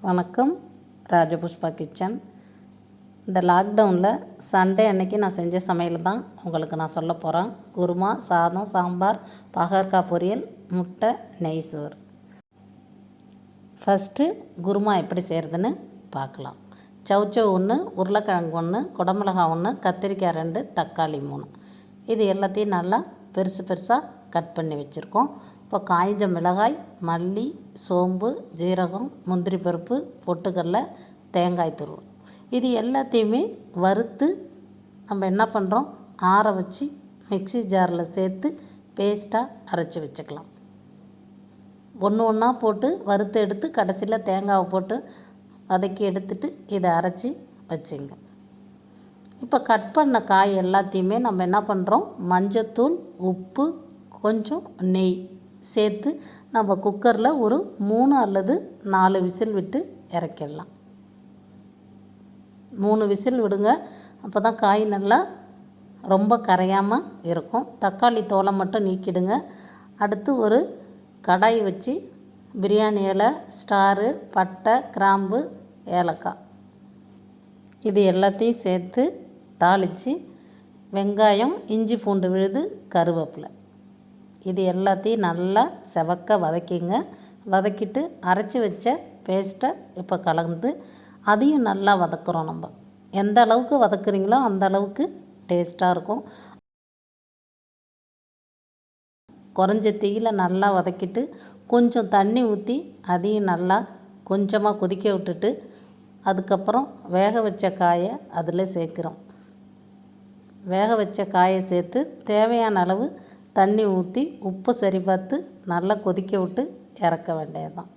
வணக்கம். ராஜபுஷ்பா கிச்சன். இந்த லாக்டவுனில் சண்டே அன்னைக்கு நான் செஞ்ச சமையல் தான் உங்களுக்கு நான் சொல்ல போகிறேன். குருமா, சாதம், சாம்பார், பாகற்காய் பொரியல், முட்டை, நெய் சோறு. ஃபஸ்ட்டு குருமா எப்படி செய்கிறதுன்னு பார்க்கலாம். சவுச்சவ் 1, உருளைக்கிழங்கு 1, குடமிளகாய் 1, கத்திரிக்காய் 2, தக்காளி 3. இது எல்லாத்தையும் நல்லா பெருசு பெருசாக கட் பண்ணி வச்சுருக்கோம். இப்போ காய்ஞ்ச மிளகாய், மல்லி, சோம்பு, ஜீரகம், முந்திரி பருப்பு, பொட்டுக்கடலை, தேங்காய் துருவல், இது எல்லாத்தையுமே வறுத்து நம்ம என்ன பண்ணுறோம், ஆற வச்சு மிக்ஸி ஜாரில் சேர்த்து பேஸ்ட்டாக அரைச்சி வச்சுக்கலாம். ஒன்று ஒன்றா போட்டு வறுத்து எடுத்து கடைசியில் தேங்காவை போட்டு வதக்கி எடுத்துட்டு இதை அரைச்சி வச்சுங்க. இப்போ கட் பண்ண காய் எல்லாத்தையுமே நம்ம என்ன பண்ணுறோம், மஞ்சத்தூள், உப்பு, கொஞ்சம் நெய் சேர்த்து நம்ம குக்கரில் ஒரு 3 அல்லது 4 விசில் விட்டு இறக்கிடலாம். 3 விசில் விடுங்க. அப்போ தான் காய் நல்லா ரொம்ப கரையாமல் இருக்கும். தக்காளி தோலை மட்டும் நீக்கிடுங்க. அடுத்து ஒரு கடாய் வச்சு பிரியாணி இலை, ஸ்டாரு, பட்டை, கிராம்பு, ஏலக்காய் இது எல்லாத்தையும் சேர்த்து தாளித்து வெங்காயம், இஞ்சி பூண்டு விழுது, கருவேப்பிலை இது எல்லாத்தையும் நல்லா செவக்க வதக்கிங்க. வதக்கிட்டு அரைச்சி வச்ச பேஸ்ட்டை இப்போ கலந்து அதையும் நல்லா வதக்குறோம். நம்ம எந்த அளவுக்கு வதக்குறீங்களோ அந்த அளவுக்கு டேஸ்ட்டாக இருக்கும். குறைஞ்ச தீயில் நல்லா வதக்கிட்டு கொஞ்சம் தண்ணி ஊற்றி அதையும் நல்லா கொஞ்சமாக கொதிக்க விட்டுட்டு அதுக்கப்புறம் வேக வச்ச காயை அதில் சேர்க்குறோம். வேக வச்ச காயை சேர்த்து தேவையான அளவு தண்ணி ஊற்றி உப்பு சரி பார்த்து நல்லா கொதிக்க விட்டு இறக்க வேண்டியது தான்.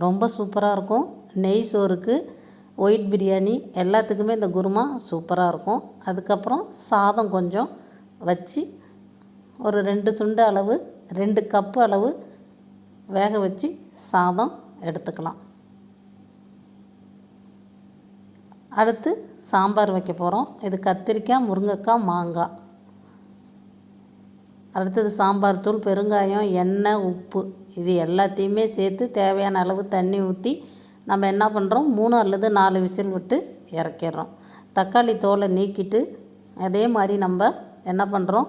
ரொம்ப சூப்பராக இருக்கும். நெய் சோறுக்கு, ஒயிட் பிரியாணி எல்லாத்துக்குமே இந்த குருமா சூப்பராக இருக்கும். அதுக்கப்புறம் சாதம் கொஞ்சம் வச்சு ஒரு 2 சுண்டு அளவு 2 கப்பு அளவு வேக வச்சு சாதம் எடுத்துக்கலாம். அடுத்து சாம்பார் வைக்க போகிறோம். இது கத்திரிக்காய், முருங்கைக்காய், மாங்காய். அடுத்தது சாம்பார் தூள், பெருங்காயம், எண்ணெய், உப்பு இது எல்லாத்தையுமே சேர்த்து தேவையான அளவு தண்ணி ஊற்றி நம்ம என்ன பண்ணுறோம், 3 அல்லது 4 விசில் விட்டு இறக்கிடுறோம். தக்காளி தோலை நீக்கிட்டு அதே மாதிரி நம்ம என்ன பண்ணுறோம்,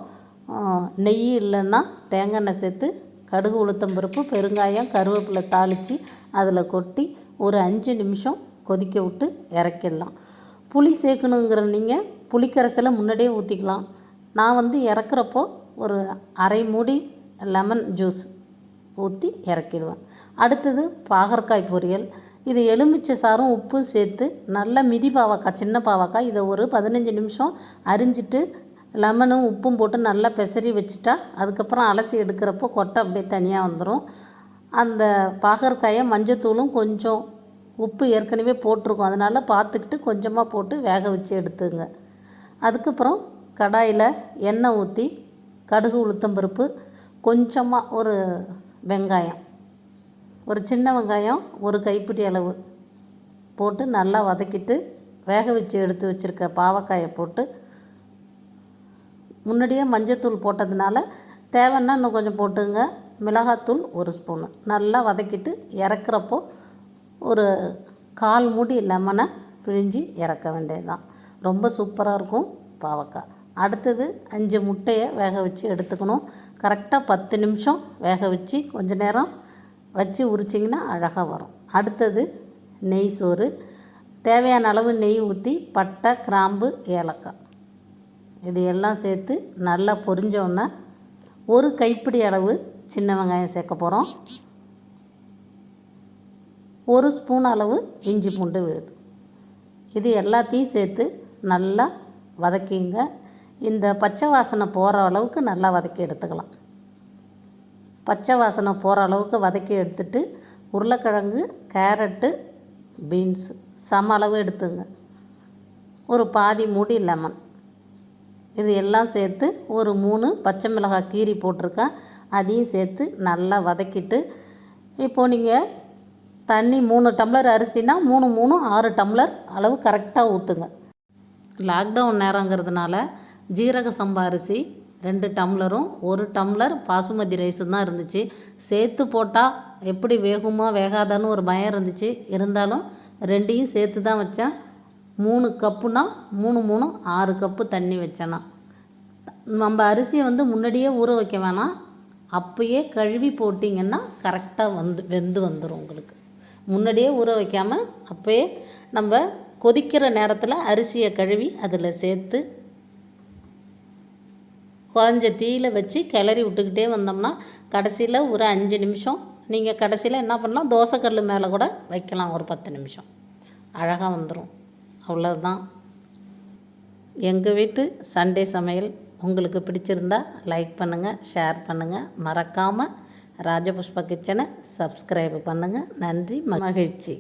நெய் இல்லைன்னா தேங்காய் எண்ணெய் சேர்த்து கடுகு, உளுத்தம் பருப்பு, பெருங்காயம், கருவேப்பிலை தாளித்து அதில் கொட்டி ஒரு 5 நிமிஷம் கொதிக்க விட்டு இறக்கிடலாம். புளி சேர்க்கணுங்கிற நீங்கள் புளிக்கரைசலை முன்னாடியே ஊற்றிக்கலாம். நான் இறக்குறப்போ ஒரு அரை மூடி லெமன் ஜூஸ் ஊற்றி இறக்கிடுவேன். அடுத்தது பாகற்காய் பொரியல். இது எலுமிச்சை சாறும் உப்பு சேர்த்து நல்லா மிதி பாவக்காய், சின்ன பாவக்காய், இதை ஒரு 15 நிமிஷம் அரிஞ்சிட்டு லெமனும் உப்பும் போட்டு நல்லா பெசரி வச்சுட்டா அதுக்கப்புறம் அலசி எடுக்கிறப்போ கொட்டை அப்படியே தனியாக வந்துடும். அந்த பாகற்காயை மஞ்சத்தூளும் கொஞ்சம் உப்பு ஏற்கனவே போட்டிருக்கோம், அதனால் பார்த்துக்கிட்டு கொஞ்சமாக போட்டு வேக வச்சு எடுத்துங்க. அதுக்கப்புறம் கடாயில் எண்ணெய் ஊற்றி கடுகு, உளுத்தம் பருப்பு, கொஞ்சமாக ஒரு வெங்காயம், ஒரு சின்ன வெங்காயம் ஒரு கைப்பிடி அளவு போட்டு நல்லா வதக்கிட்டு வேக வச்சு எடுத்து வச்சுருக்க பாவக்காயை போட்டு முன்னாடியே மஞ்சத்தூள் போட்டதுனால தேவைன்னா இன்னும் கொஞ்சம் போட்டுங்க. மிளகாத்தூள் 1 ஸ்பூனு நல்லா வதக்கிட்டு இறக்குறப்போ ஒரு 1/4 மூடி லெமனை பிழிஞ்சி இறக்க வேண்டியது தான். ரொம்ப சூப்பராக இருக்கும் பாவக்காய். அடுத்தது 5 முட்டையை வேக வச்சு எடுத்துக்கணும். கரெக்டாக 10 நிமிஷம் வேக வச்சு கொஞ்ச நேரம் வச்சு உரிச்சிங்கன்னா அழகாக வரும். அடுத்தது நெய் சோறு. தேவையான அளவு நெய் ஊற்றி பட்டை, கிராம்பு, ஏலக்காய் இது எல்லாம் சேர்த்து நல்லா பொரிஞ்சோன்னே ஒரு கைப்பிடி அளவு சின்ன வெங்காயம் சேர்க்க போகிறோம். 1 ஸ்பூன் அளவு இஞ்சி பூண்டு விழுது. இது எல்லாத்தையும் சேர்த்து நல்லா வதக்கிங்க. இந்த பச்சை வாசனை போகிற அளவுக்கு நல்லா வதக்கி எடுத்துக்கலாம். பச்சை வாசனை போகிற அளவுக்கு வதக்கி எடுத்துட்டு உருளைக்கிழங்கு, கேரட்டு, பீன்ஸு சம அளவு எடுத்துங்க. ஒரு பாதி மூடி லெமன் இது எல்லாம் சேர்த்து ஒரு 3 பச்சை மிளகாய் கீரி போட்டிருக்கேன், அதையும் சேர்த்து நல்லா வதக்கிட்டு இப்போது நீங்கள் தண்ணி 3 டம்ளர் அரிசினா 3 3 6 டம்ளர் அளவு கரெக்டாக ஊற்றுங்க. லாக்டவுன் நேரங்கிறதுனால ஜீரக சம்பா அரிசி 2 டம்ளரும் 1 டம்ளர் பாசுமதி ரைஸும் தான் இருந்துச்சு. சேர்த்து போட்டால் எப்படி வேகுமா வேகாதான்னு ஒரு பயம் இருந்துச்சு. இருந்தாலும் ரெண்டையும் சேர்த்து தான் வச்சேன். 3 கப்புனா 3 3 6 கப்பு தண்ணி வச்சேன்னா. நம்ம அரிசியை முன்னாடியே ஊற வைக்க வேணாம், அப்போயே கழுவி போட்டிங்கன்னா கரெக்டாக வெந்து வந்துடும் உங்களுக்கு. முன்னாடியே ஊற வைக்காமல் அப்போயே நம்ம கொதிக்கிற நேரத்தில் அரிசியை கழுவி அதில் சேர்த்து குறைஞ்ச தீயில் வச்சு கிளறி விட்டுக்கிட்டே வந்தோம்னா கடைசியில் ஒரு 5 நிமிஷம் நீங்கள் கடைசியில் என்ன பண்ணலாம், தோசைக்கல் மேலே கூட வைக்கலாம். ஒரு 10 நிமிஷம் அழகாக வந்துடும். அவ்வளோதான் எங்கள் வீட்டு சண்டே சமையல். உங்களுக்கு பிடிச்சிருந்தா லைக் பண்ணுங்கள், ஷேர் பண்ணுங்கள். மறக்காமல் ராஜபுஷ்பா கிச்சனை சப்ஸ்கிரைப் பண்ணுங்கள். நன்றி, மகிழ்ச்சி.